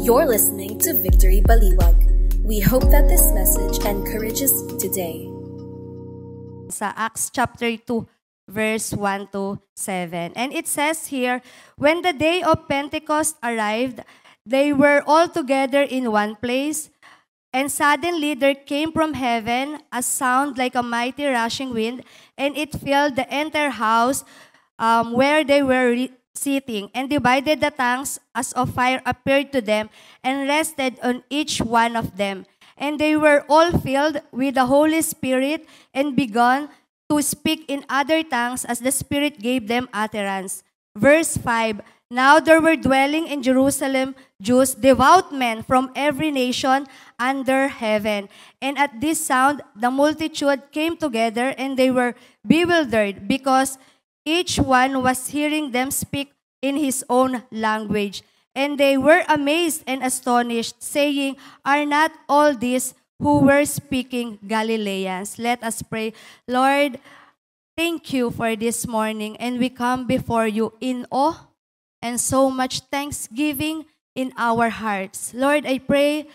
You're listening to Victory Baliwag. We hope that this message encourages you today. Sa Acts chapter 2, verse 1 to 7. And it says here, when the day of Pentecost arrived, they were all together in one place, and suddenly there came from heaven a sound like a mighty rushing wind, and it filled the entire house where they were sitting, and divided the tongues as of fire appeared to them, and rested on each one of them. And they were all filled with the Holy Spirit, and began to speak in other tongues as the Spirit gave them utterance. Verse 5, now there were dwelling in Jerusalem Jews, devout men from every nation under heaven. And at this sound, the multitude came together, and they were bewildered, because each one was hearing them speak in his own language. And they were amazed and astonished, saying, are not all these who were speaking Galileans? Let us pray. Lord, thank you for this morning, and we come before you in awe and so much thanksgiving in our hearts. Lord, I pray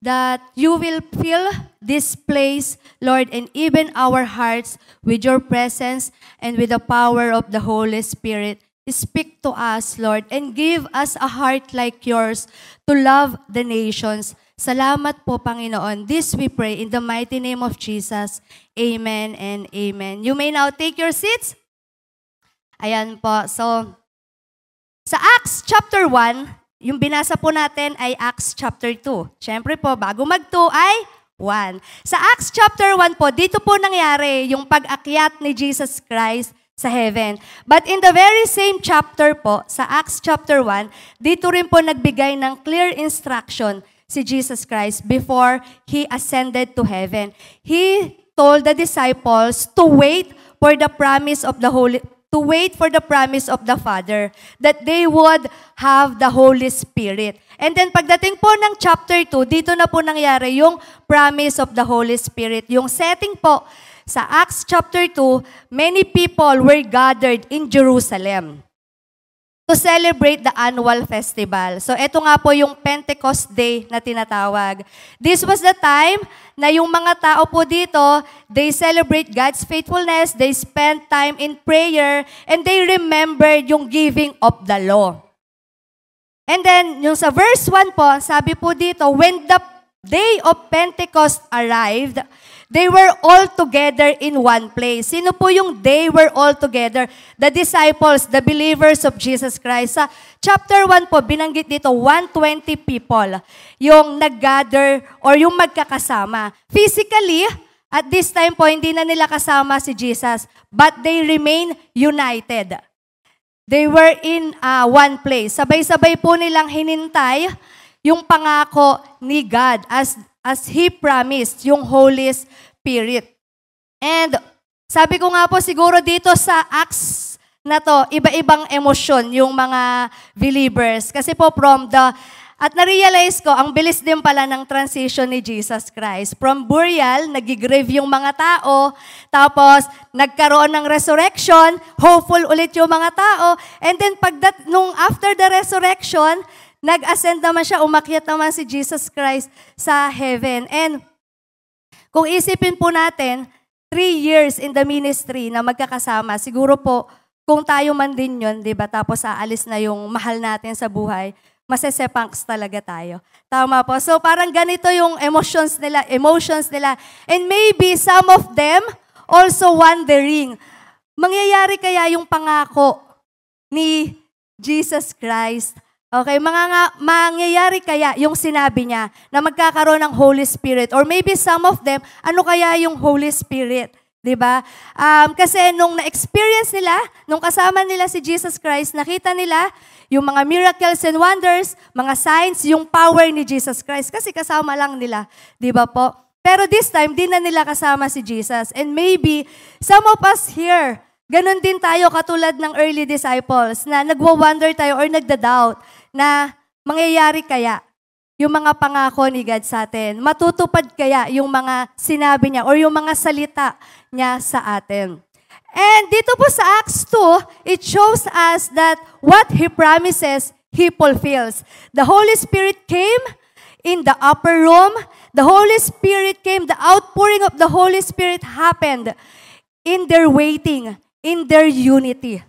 that you will fill this place, Lord, and even our hearts with your presence and with the power of the Holy Spirit. Speak to us, Lord, and give us a heart like yours to love the nations. Salamat po, Panginoon. This we pray in the mighty name of Jesus. Amen and amen. You may now take your seats. Ayan po. So, sa Acts chapter 1, yung binasa po natin ay Acts chapter 2. Siyempre po, bago mag-2 ay 1. Sa Acts chapter 1 po, dito po nangyari yung pag-akyat ni Jesus Christ sa heaven. But in the very same chapter po, sa Acts chapter 1, dito rin po nagbigay ng clear instruction si Jesus Christ before He ascended to heaven. He told the disciples to wait for the promise of the promise of the Father, that they would have the Holy Spirit. And then pagdating po ng chapter 2, dito na po nangyari yung promise of the Holy Spirit. Yung setting po, sa Acts chapter 2, many people were gathered in Jerusalem to celebrate the annual festival. So ito nga po yung Pentecost Day na tinatawag. This was the time na yung mga tao po dito, they celebrate God's faithfulness, they spend time in prayer, and they remember yung giving of the law. And then, yung sa verse 1 po, sabi po dito, when the day of Pentecost arrived, they were all together in one place. Sino po yung they were all together? The disciples, the believers of Jesus Christ. Sa chapter 1 po, binanggit dito, 120 people yung nag-gather or yung magkakasama. Physically, at this time po, hindi na nila kasama si Jesus, but they remain united. They were in one place. Sabay-sabay po nilang hinintay yung pangako ni God as He promised, yung Holy Spirit. And sabi ko nga po siguro dito sa Acts na to, iba-ibang emosyon yung mga believers. Kasi po at na-realize ko, ang bilis din pala ng transition ni Jesus Christ. From burial, nag-grieve yung mga tao, tapos nagkaroon ng resurrection, hopeful ulit yung mga tao, and then nung after the resurrection, nag-ascend naman siya, umakyat naman si Jesus Christ sa heaven. And kung isipin po natin, 3 years in the ministry na magkakasama, siguro po, kung tayo man din yun, di ba? Tapos aalis na yung mahal natin sa buhay, masesepanks talaga tayo. Tama po. So parang ganito yung emotions nila. And maybe some of them also wondering, mangyayari kaya yung pangako ni Jesus Christ? Okay, mangyayari kaya yung sinabi niya na magkakaroon ng Holy Spirit? Or maybe some of them, ano kaya yung Holy Spirit? Diba? Kasi nung na-experience nila, nung kasama nila si Jesus Christ, nakita nila yung mga miracles and wonders, mga signs, yung power ni Jesus Christ. Kasi kasama lang nila. Diba po? Pero this time, di na nila kasama si Jesus. And maybe some of us here, ganun din tayo katulad ng early disciples na nagwa-wonder tayo or nagda-doubt na mangyayari kaya yung mga pangako ni God sa atin? Matutupad kaya yung mga sinabi niya or yung mga salita niya sa atin? And dito po sa Acts 2, it shows us that what He promises He fulfills. The Holy Spirit came in the upper room. The Holy Spirit came. The outpouring of the Holy Spirit happened in their waiting, in their unity.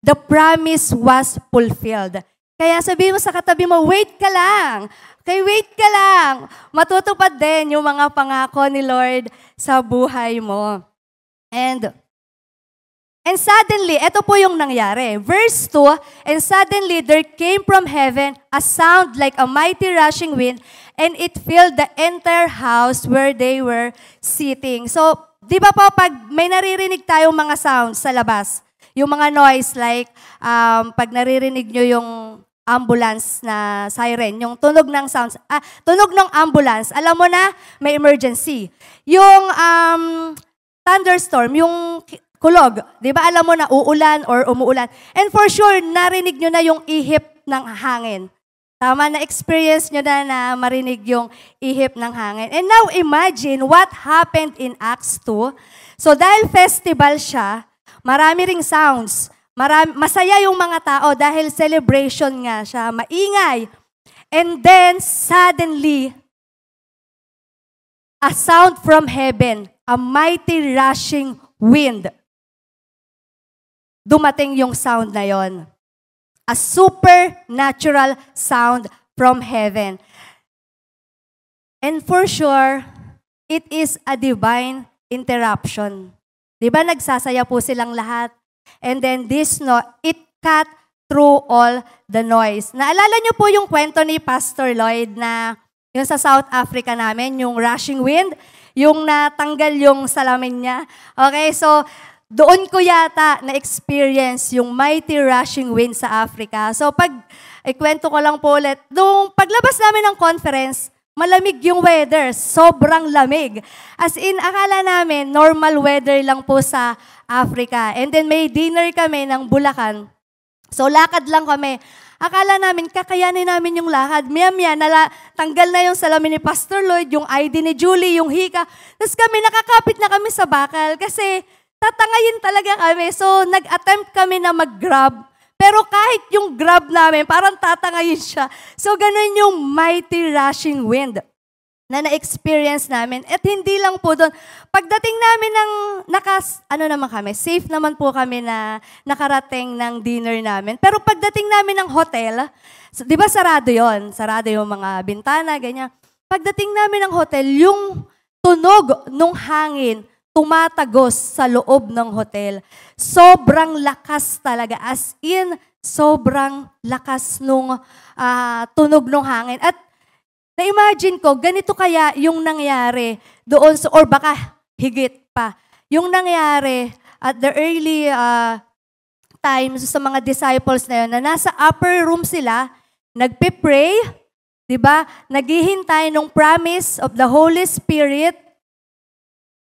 The promise was fulfilled. Kaya sabihin mo sa katabi mo, wait ka lang. Okay, wait ka lang. Matutupad din yung mga pangako ni Lord sa buhay mo. And suddenly, ito po yung nangyari. Verse 2, and suddenly there came from heaven a sound like a mighty rushing wind, and it filled the entire house where they were sitting. So, di ba po, pag may naririnig tayong mga sounds sa labas, yung mga noise like pag naririnig nyo yung ambulance na siren, yung tunog ng sounds, tunog ng ambulance, alam mo na may emergency. Yung thunderstorm, yung kulog, di ba alam mo na uulan or umuulan. And for sure, narinig nyo na yung ihip ng hangin. Tama, na-experience nyo na marinig yung ihip ng hangin. And now imagine what happened in Acts 2. So dahil festival siya, marami ring sounds. Masaya yung mga tao dahil celebration nga siya, maingay. And then suddenly, a sound from heaven, a mighty rushing wind. Dumating yung sound na yon. A supernatural sound from heaven. And for sure, it is a divine interruption. Di ba nagsasaya po silang lahat? And then this, it cut through all the noise. Naalala niyo po yung kwento ni Pastor Lloyd na yung sa South Africa namin, yung rushing wind, yung natanggal yung salamin niya. Okay, so doon ko yata na-experience yung mighty rushing wind sa Africa. So ikwento ko lang po ulit, nung paglabas namin ng conference, malamig yung weather, sobrang lamig. As in, akala namin, normal weather lang po sa Africa. And then may dinner kami ng Bulacan. So lakad lang kami. Akala namin, kakayanin namin yung lakad. Maya-maya, tanggal na yung salamin ni Pastor Lloyd, yung ID ni Julie, yung hika. Tapos kami, nakakapit na kami sa bakal kasi tatangayin talaga kami. So nag-attempt kami na mag-grab. Pero kahit yung grab namin, parang tatangayin siya. So ganun yung mighty rushing wind na na-experience namin. At hindi lang po doon. Pagdating namin ng safe naman po kami na nakarating ng dinner namin. Pero pagdating namin ng hotel, di ba sarado yon? Sarado yung mga bintana, ganyan. Pagdating namin ng hotel, yung tunog ng hangin, tumatagos sa loob ng hotel. Sobrang lakas talaga. As in, sobrang lakas nung tunog ng hangin. At na-imagine ko, ganito kaya yung nangyari doon, or baka higit pa. Yung nangyari at the early times sa mga disciples na yun, na nasa upper room sila, nagpe-pray, di ba? Naghihintay ng promise of the Holy Spirit.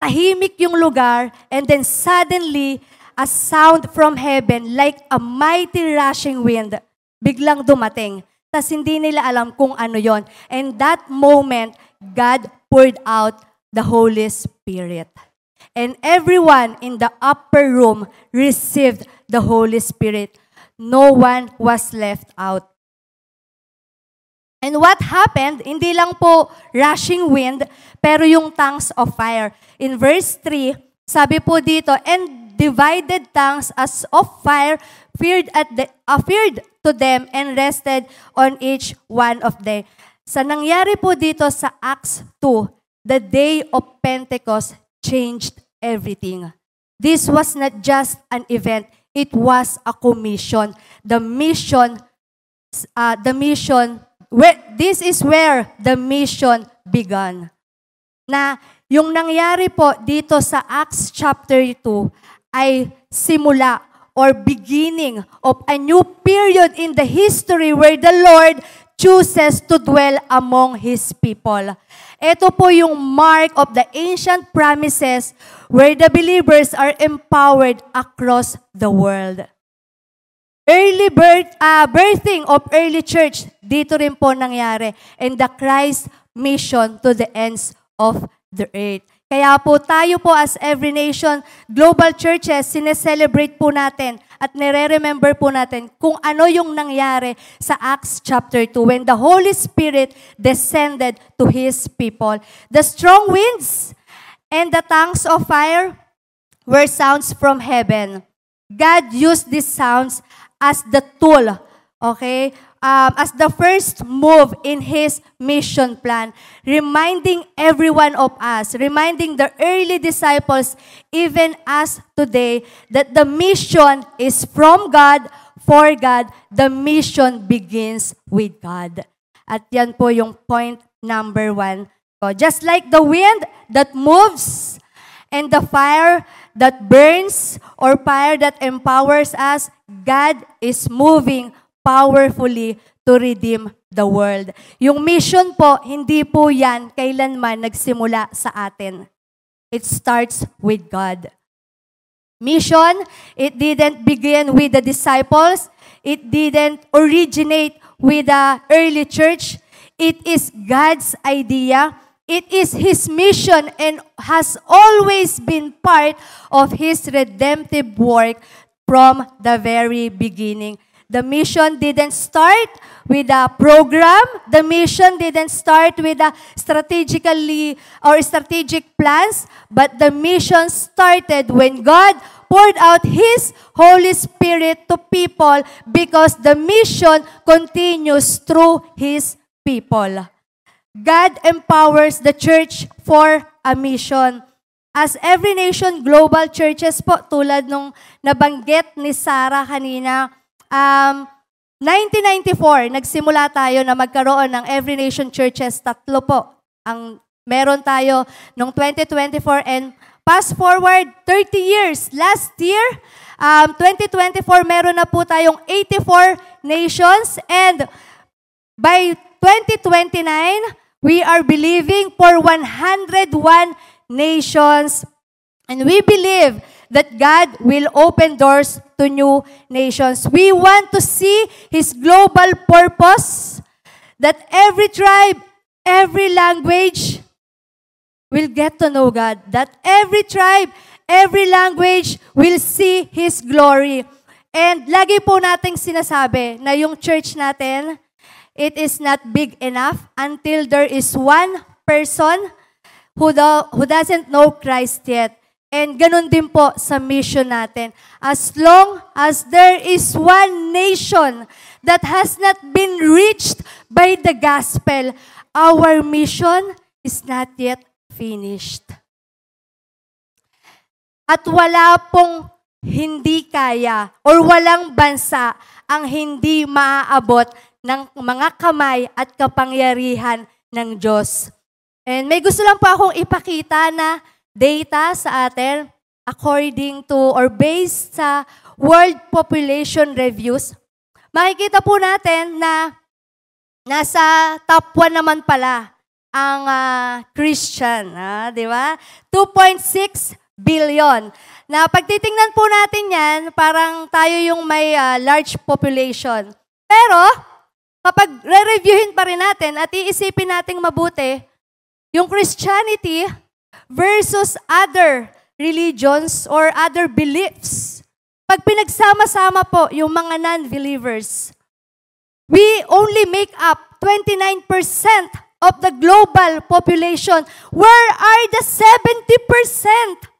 Tahimik yung lugar, and then suddenly, a sound from heaven like a mighty rushing wind biglang dumating. Tas hindi nila alam kung ano yon. And that moment, God poured out the Holy Spirit. And everyone in the upper room received the Holy Spirit. No one was left out. And what happened, hindi lang po rushing wind, pero yung tongues of fire. In verse 3, sabi po dito, and divided tongues as of fire appeared to them and rested on each one of them. Sa nangyari po dito sa Acts 2, the day of Pentecost changed everything. This was not just an event, it was a commission. This is where the mission began. Na yung nangyari po dito sa Acts chapter 2 ay simula or beginning of a new period in the history where the Lord chooses to dwell among His people. Ito po yung mark of the ancient promises where the believers are empowered across the world. Birthing of early church, dito rin po nangyari. And the Christ mission to the ends of the earth. Kaya po tayo po as Every Nation Global Churches, sineselebrate po natin at nire-remember po natin kung ano yung nangyari sa Acts chapter 2 when the Holy Spirit descended to His people. The strong winds and the tongues of fire were sounds from heaven. God used these sounds as the tool, okay, as the first move in His mission plan, reminding every one of us, reminding the early disciples, even us today, that the mission is from God, for God. The mission begins with God. At yan po yung point number 1. So just like the wind that moves and the fire that burns or fire that empowers us, God is moving powerfully to redeem the world. Yung mission po, hindi po yan kailanman nagsimula sa atin. It starts with God. Mission, it didn't begin with the disciples. It didn't originate with the early church. It is God's idea. It is His mission and has always been part of His redemptive work from the very beginning. The mission didn't start with a program. The mission didn't start with a strategic plans, but the mission started when God poured out His Holy Spirit to people because the mission continues through His people. God empowers the church for a mission. As Every Nation Global Churches po, tulad nung nabanggit ni Sarah kanina, 1994, nagsimula tayo na magkaroon ng Every Nation Churches. 3 po ang meron tayo noong 2024 and fast forward 30 years. Last year, 2024, meron na po tayong 84 nations and by 2029, we are believing for 101 nations and we believe that God will open doors to new nations. We want to see His global purpose, that every tribe, every language will get to know God, that every tribe, every language will see His glory. And lagi po nating sinasabi na yung church natin, it is not big enough until there is one person who doesn't know Christ yet. And ganun din po sa mission natin. As long as there is one nation that has not been reached by the gospel, our mission is not yet finished. At wala pong hindi kaya or walang bansa ang hindi maaabot ng mga kamay at kapangyarihan ng Diyos. And may gusto lang po akong ipakita na data sa atin according to or based sa World Population Reviews. Makikita po natin na nasa top 1 naman pala ang Christian, di ba? 2.6 billion. Na pagtitingnan po natin yan, parang tayo yung may large population. Pero, kapag re-reviewin pa rin natin at iisipin nating mabuti, yung Christianity versus other religions or other beliefs. Pag pinagsama-sama po yung mga non-believers, we only make up 29% of the global population. Where are the 70%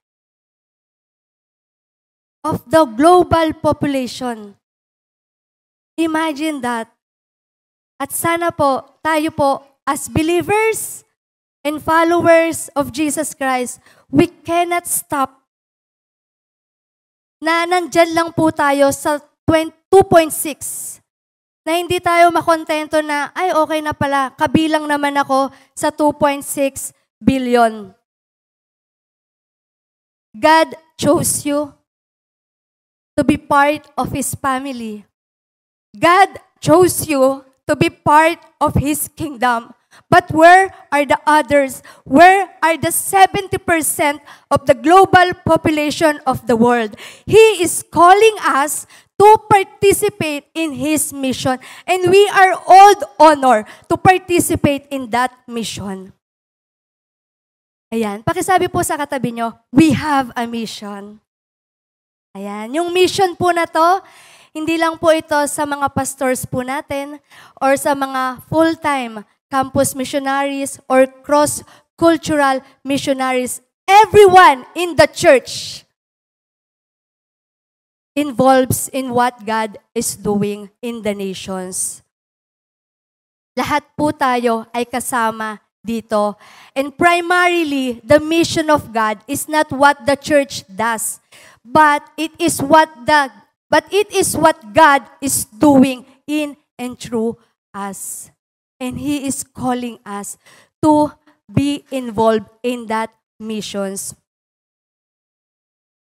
of the global population? Imagine that. At sana po, tayo po, as believers and followers of Jesus Christ, we cannot stop na nandyan lang po tayo sa 2.6. Na hindi tayo makontento na, ay okay na pala, kabilang naman ako sa 2.6 billion. God chose you to be part of His family. God chose you to be part of His kingdom. But where are the others? Where are the 70% of the global population of the world? He is calling us to participate in His mission. And we are all honored to participate in that mission. Ayan, pakisabi po sa katabi nyo, we have a mission. Ayan, yung mission po na to, hindi lang po ito sa mga pastors po natin or sa mga full-time campus missionaries or cross-cultural missionaries. Everyone in the church involves in what God is doing in the nations. Lahat po tayo ay kasama dito. And primarily, the mission of God is not what the church does, but it is what God is doing in and through us. And He is calling us to be involved in that missions.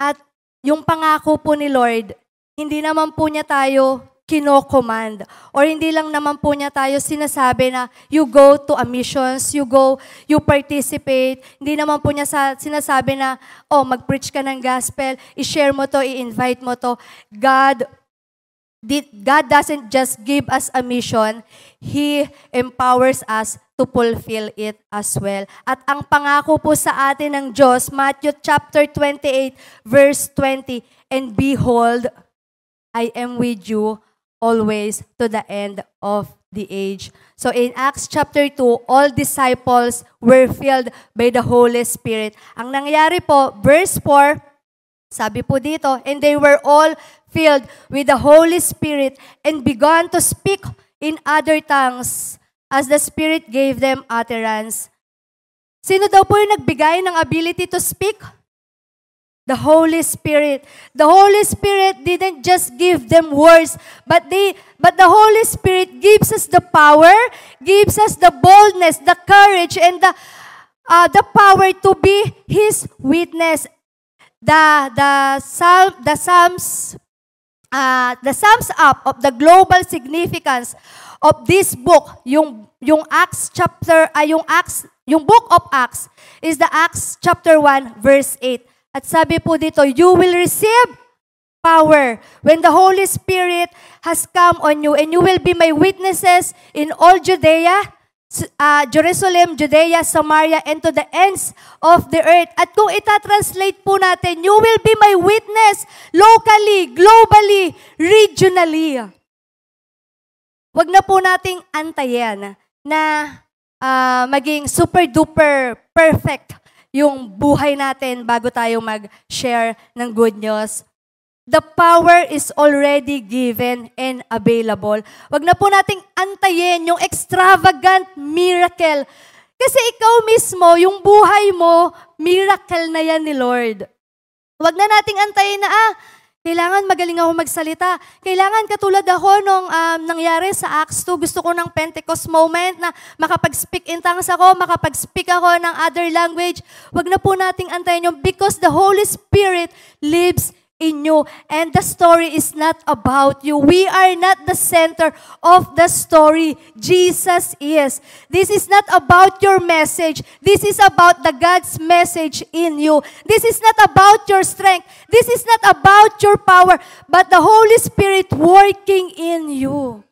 At yung pangako po ni Lord, hindi naman po niya tayo kino-command or hindi lang naman po niya tayo sinasabi na you go to a missions, you participate. Hindi naman po niya sinasabi na, mag-preach ka ng gospel, i-share mo to, i-invite mo to. God doesn't just give us a mission, He empowers us to fulfill it as well. At ang pangako po sa atin ng Diyos, Matthew chapter 28, verse 20, and behold, I am with you always to the end of the age. So in Acts chapter 2, all disciples were filled by the Holy Spirit. Ang nangyari po, verse 4, sabi po dito, and they were all filled with the Holy Spirit and began to speak in other tongues as the Spirit gave them utterance. Sino daw po yung nagbigay ng ability to speak? The Holy Spirit. The Holy Spirit didn't just give them words, but the Holy Spirit gives us the power, gives us the boldness, the courage, and the power to be His witness. The sums up of the global significance of this book, yung Acts chapter, yung book of Acts is the Acts chapter 1 verse 8. At sabi po dito, you will receive power when the Holy Spirit has come on you, and you will be my witnesses in all Judea, Jerusalem, Judea, Samaria, and to the ends of the earth. At kung itatranslate po natin, you will be my witness locally, globally, regionally. Wag na po nating antayin na maging super-duper perfect yung buhay natin bago tayo mag-share ng good news. The power is already given and available. Wag na po nating antayin yung extravagant miracle. Kasi ikaw mismo, yung buhay mo, miracle na yan ni Lord. Wag na nating antayin na, kailangan magaling ako magsalita. Kailangan katulad ako nung nangyari sa Acts 2, gusto ko ng Pentecost moment na makapag-speak in tongues ako, makapag-speak ako ng other language. Wag na po nating antayin yung because the Holy Spirit lives in you. And the story is not about you. We are not the center of the story. Jesus is. This is not about your message. This is about the God's message in you. This is not about your strength. This is not about your power, but the Holy Spirit working in you.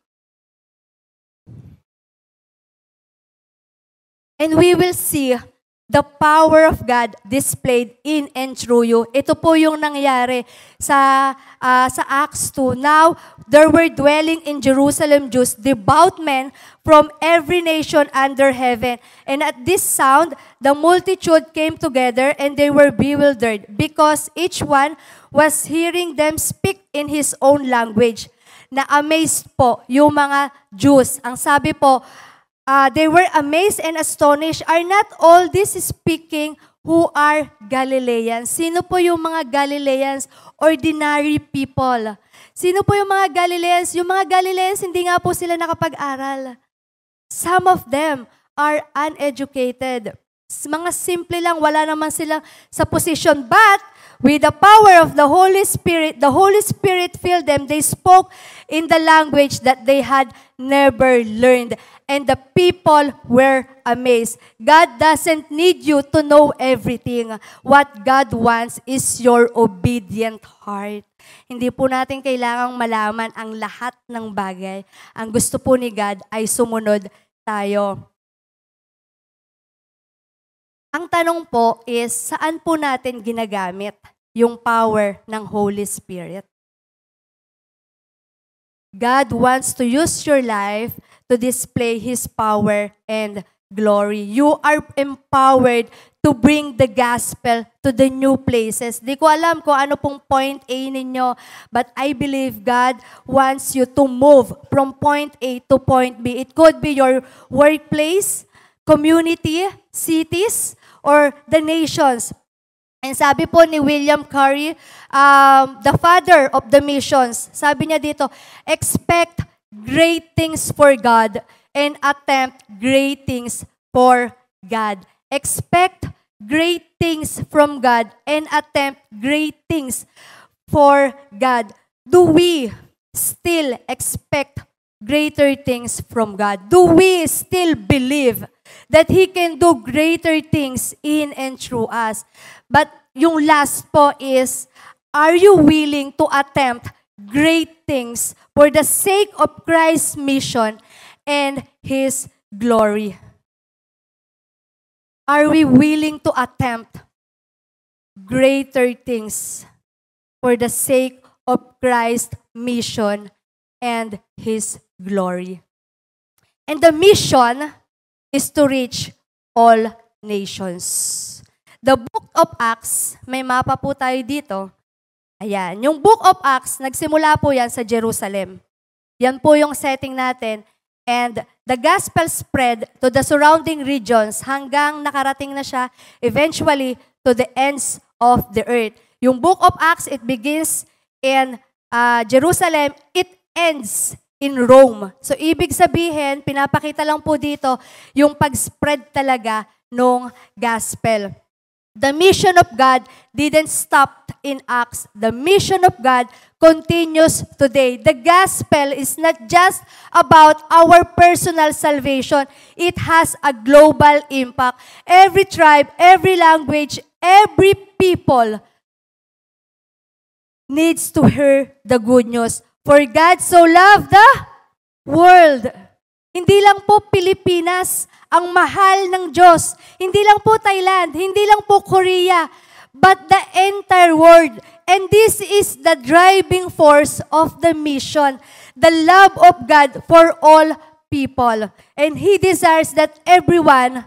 And we will see the power of God displayed in and through you. Ito po yung nangyari sa Acts 2. Now, there were dwelling in Jerusalem Jews, devout men from every nation under heaven. And at this sound, the multitude came together and they were bewildered because each one was hearing them speak in his own language. Na-amazed po yung mga Jews. Ang sabi po, they were amazed and astonished. Are not all this speaking who are Galileans? Sino po yung mga Galileans? Ordinary people. Sino po yung mga Galileans? Yung mga Galileans, hindi nga po sila nakapag-aral. Some of them are uneducated. Mga simple lang, wala naman sila sa position. But with the power of the Holy Spirit filled them. They spoke in the language that they had never learned. And the people were amazed. God doesn't need you to know everything. What God wants is your obedient heart. Hindi po natin kailangang malaman ang lahat ng bagay. Ang gusto po ni God ay sumunod tayo. Ang tanong po is, saan po natin ginagamit yung power ng Holy Spirit. God wants to use your life to display His power and glory. You are empowered to bring the gospel to the new places. Di ko alam kung ano pong point A ninyo, but I believe God wants you to move from point A to point B. It could be your workplace, community, cities, or the nations. And sabi po ni William Carey, the father of the missions, sabi niya dito, expect great things for God and attempt great things for God. Expect great things from God and attempt great things for God. Do we still expect greater things from God? Do we still believe that He can do greater things in and through us? But yung last po is, are you willing to attempt great things for the sake of Christ's mission and His glory? Are we willing to attempt greater things for the sake of Christ's mission and His glory? And the mission is to reach all nations. The Book of Acts, may mapa po tayo dito. Ayan, yung Book of Acts, nagsimula po yan sa Jerusalem. Yan po yung setting natin. And the gospel spread to the surrounding regions hanggang nakarating na siya eventually to the ends of the earth. Yung Book of Acts, it begins in Jerusalem. It ends in Rome. So, ibig sabihin, pinapakita lang po dito yung pag-spread talaga ng gospel. The mission of God didn't stop in Acts. The mission of God continues today. The gospel is not just about our personal salvation. It has a global impact. Every tribe, every language, every people needs to hear the good news. For God so loved the world. Hindi lang po Pilipinas ang mahal ng Diyos. Hindi lang po Thailand, hindi lang po Korea, but the entire world. And this is the driving force of the mission, the love of God for all people. And He desires that everyone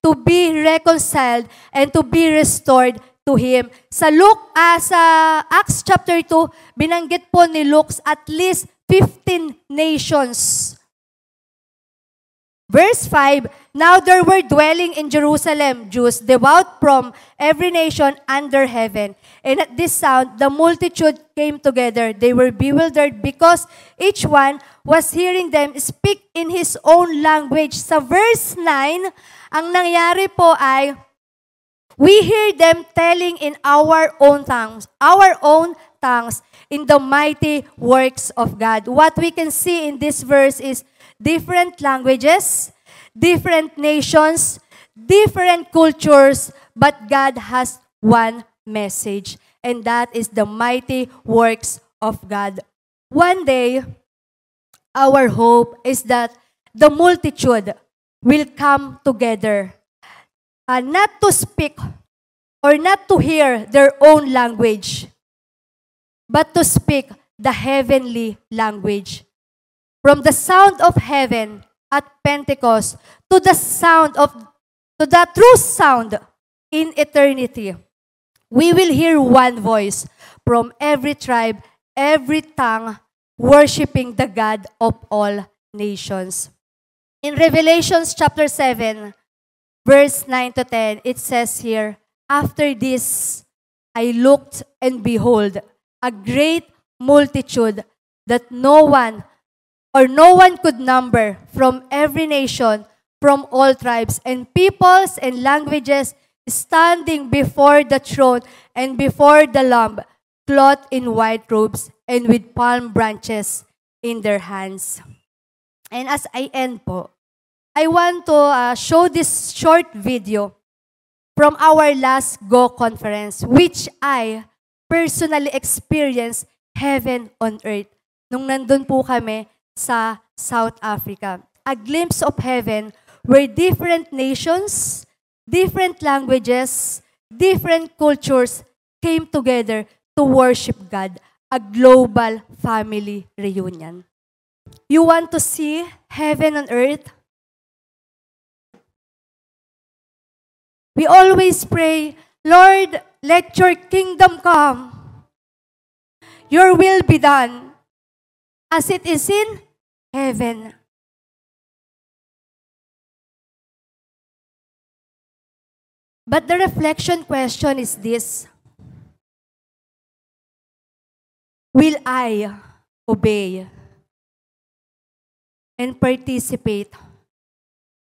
to be reconciled and to be restored to Him. Sa Acts chapter 2, binanggit po ni Luke at least 15 nations. Verse 5, now there were dwelling in Jerusalem Jews, devout from every nation under heaven. And at this sound, the multitude came together. They were bewildered because each one was hearing them speak in his own language. Sa verse 9, ang nangyari po ay, we hear them telling in our own tongues, in the mighty works of God. What we can see in this verse is different languages, different nations, different cultures, but God has one message, and that is the mighty works of God. One day, our hope is that the multitude will come together, not to speak or not to hear their own language, but to speak the heavenly language. From the sound of heaven at Pentecost to the true sound in eternity, we will hear one voice from every tribe, every tongue, worshiping the God of all nations. In Revelation chapter 7, verse 9 to 10, it says here, after this, I looked and behold, a great multitude that no one could number, from every nation, from all tribes and peoples and languages, standing before the throne and before the Lamb, clothed in white robes and with palm branches in their hands. And as I end po, I want to show this short video from our last Go conference, which I personally experienced heaven on earth. Nung nandun po kami sa South Africa. A glimpse of heaven where different nations, different languages, different cultures came together to worship God, a global family reunion. You want to see heaven on earth? We always pray, Lord, let your kingdom come. Your will be done as it is in heaven. But the reflection question is this: will I obey and participate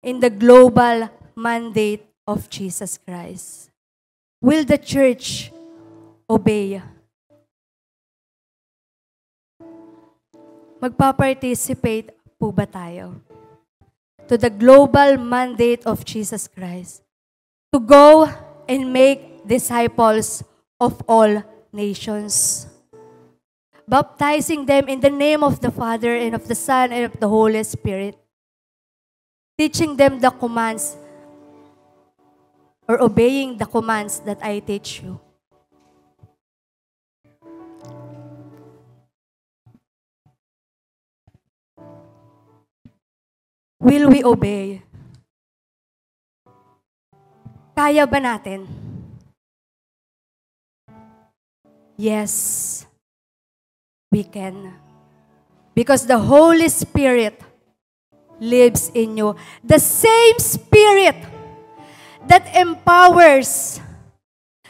in the global mandate of Jesus Christ? Will the church obey? Magpa-participate po ba tayo to the global mandate of Jesus Christ? To go and make disciples of all nations, baptizing them in the name of the Father and of the Son and of the Holy Spirit, teaching them the commands or obeying the commands that I teach you. Will we obey? Kaya ba natin? Yes, we can. Because the Holy Spirit lives in you. The same Spirit that empowers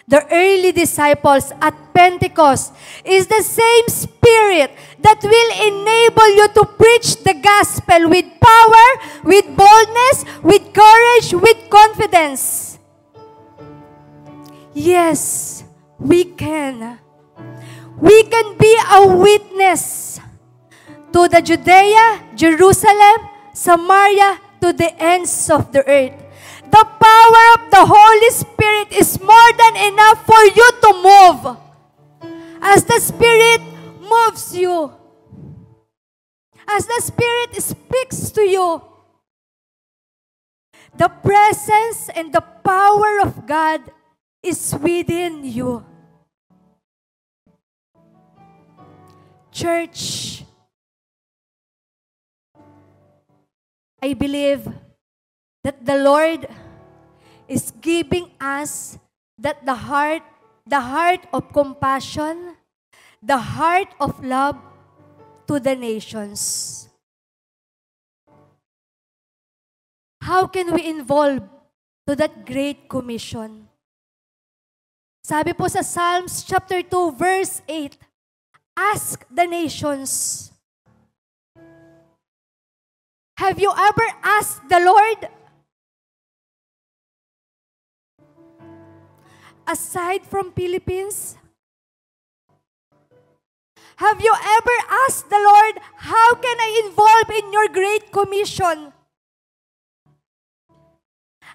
the early disciples at Pentecost is the same Spirit that will enable you to preach the gospel with power, with boldness, with courage, with confidence. Yes, we can. We can be a witness to the Judea, Jerusalem, Samaria, to the ends of the earth. The power of the Holy Spirit is more than enough for you to move. As the Spirit moves you, as the Spirit speaks to you, the presence and the power of God is within you. Church, I believe that the Lord is giving us that the heart of compassion, the heart of love to the nations. How can we involve to that great commission? Sabi po sa Psalms chapter 2 verse 8, ask the nations. Have you ever asked the Lord? Aside from Philippines, have you ever asked the Lord, how can I involve in your great commission?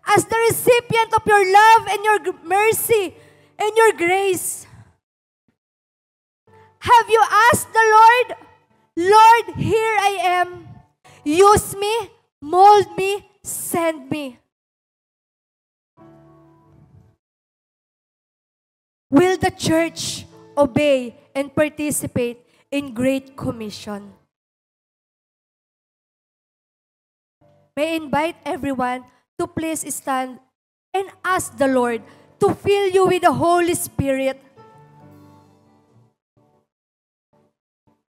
As the recipient of your love and your mercy and your grace, have you asked the Lord, Lord, here I am. Use me, mold me, send me. Will the church obey and participate in Great Commission? May I invite everyone to please stand and ask the Lord to fill you with the Holy Spirit.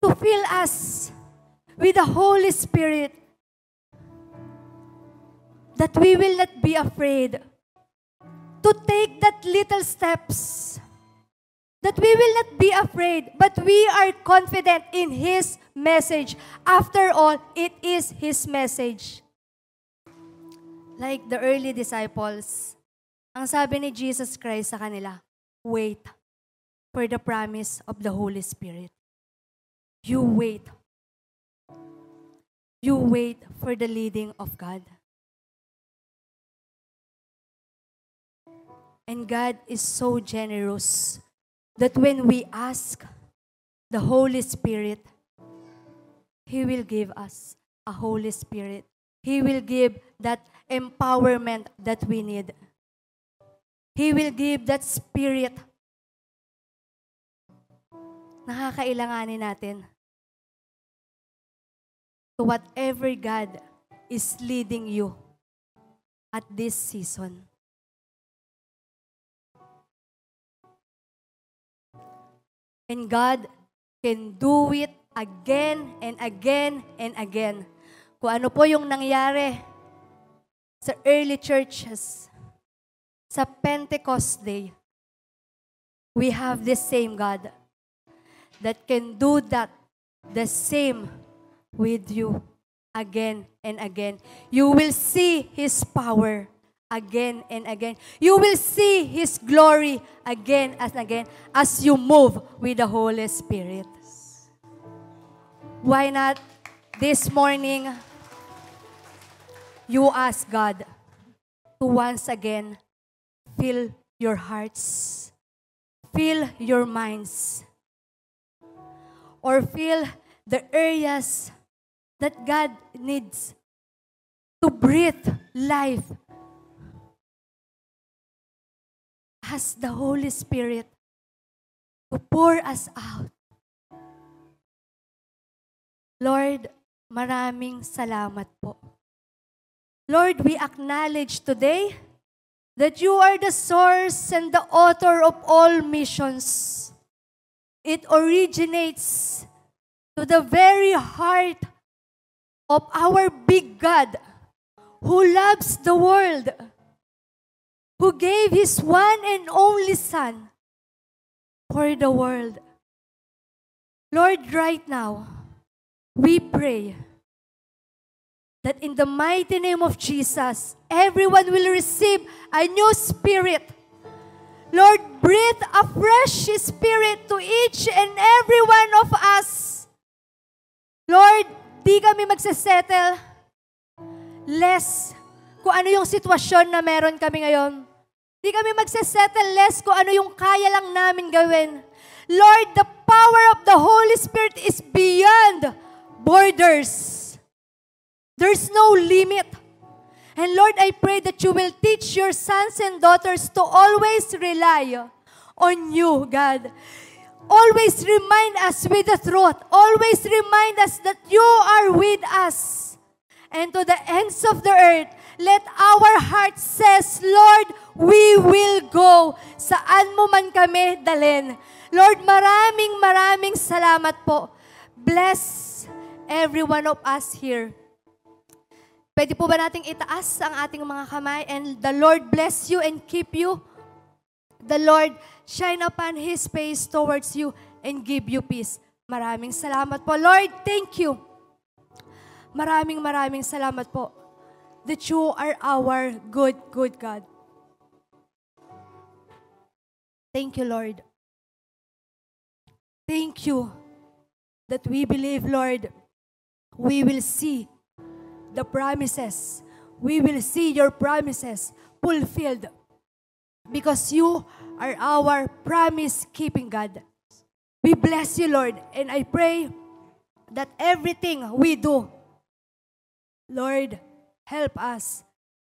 To fill us with the Holy Spirit, that we will not be afraid to take that little steps, that we will not be afraid, but we are confident in His message. After all, it is His message. Like the early disciples, ang sabi ni Jesus Christ sa kanila, wait for the promise of the Holy Spirit. You wait. You wait for the leading of God. And God is so generous that when we ask the Holy Spirit, He will give us a Holy Spirit. He will give that empowerment that we need. He will give that Spirit nakakailanganin natin to whatever God is leading you at this season. And God can do it again and again and again. Kung ano po yung nangyari sa early churches, sa Pentecost Day, we have the same God that can do that, the same with you again and again. You will see His power again and again. You will see His glory again and again as you move with the Holy Spirit. Why not this morning you ask God to once again fill your hearts, fill your minds, or fill the areas that God needs to breathe life. Ask the Holy Spirit to pour us out. Lord, maraming salamat po. Lord, we acknowledge today that you are the source and the author of all missions. It originates to the very heart of our big God who loves the world, who gave His one and only Son for the world. Lord, right now, we pray that in the mighty name of Jesus, everyone will receive a new spirit. Lord, breathe a fresh spirit to each and every one of us. Lord, di kami magsasettle less kung ano yung sitwasyon na meron kami ngayon. Di kami magsasettle less kung ano yung kaya lang namin gawin. Lord, the power of the Holy Spirit is beyond borders. There's no limit. And Lord, I pray that you will teach your sons and daughters to always rely on you, God. Always remind us with the truth. Always remind us that you are with us. And to the ends of the earth, let our heart says, Lord, we will go. Saan mo man kami dalhin. Lord, maraming salamat po. Bless every one of us here. Pwede po ba nating itaas ang ating mga kamay? And the Lord bless you and keep you. The Lord shine upon His face towards you and give you peace. Maraming salamat po. Lord, thank you. Maraming salamat po that you are our good God. Thank you, Lord. Thank you that we believe, Lord, we will see the promises. We will see your promises fulfilled because you are our promise-keeping God. We bless you, Lord, and I pray that everything we do, Lord, help us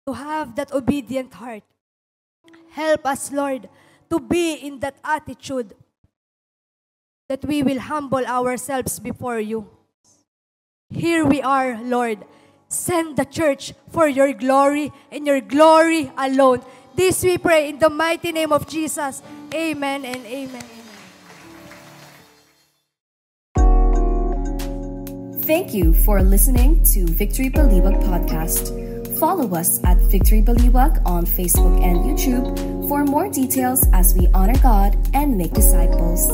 to have that obedient heart. Help us, Lord, to be in that attitude that we will humble ourselves before you. Here we are, Lord. Send the church for your glory and your glory alone. This we pray in the mighty name of Jesus. Amen and amen. Thank you for listening to Victory Baliwag Podcast. Follow us at Victory Baliwag on Facebook and YouTube for more details as we honor God and make disciples.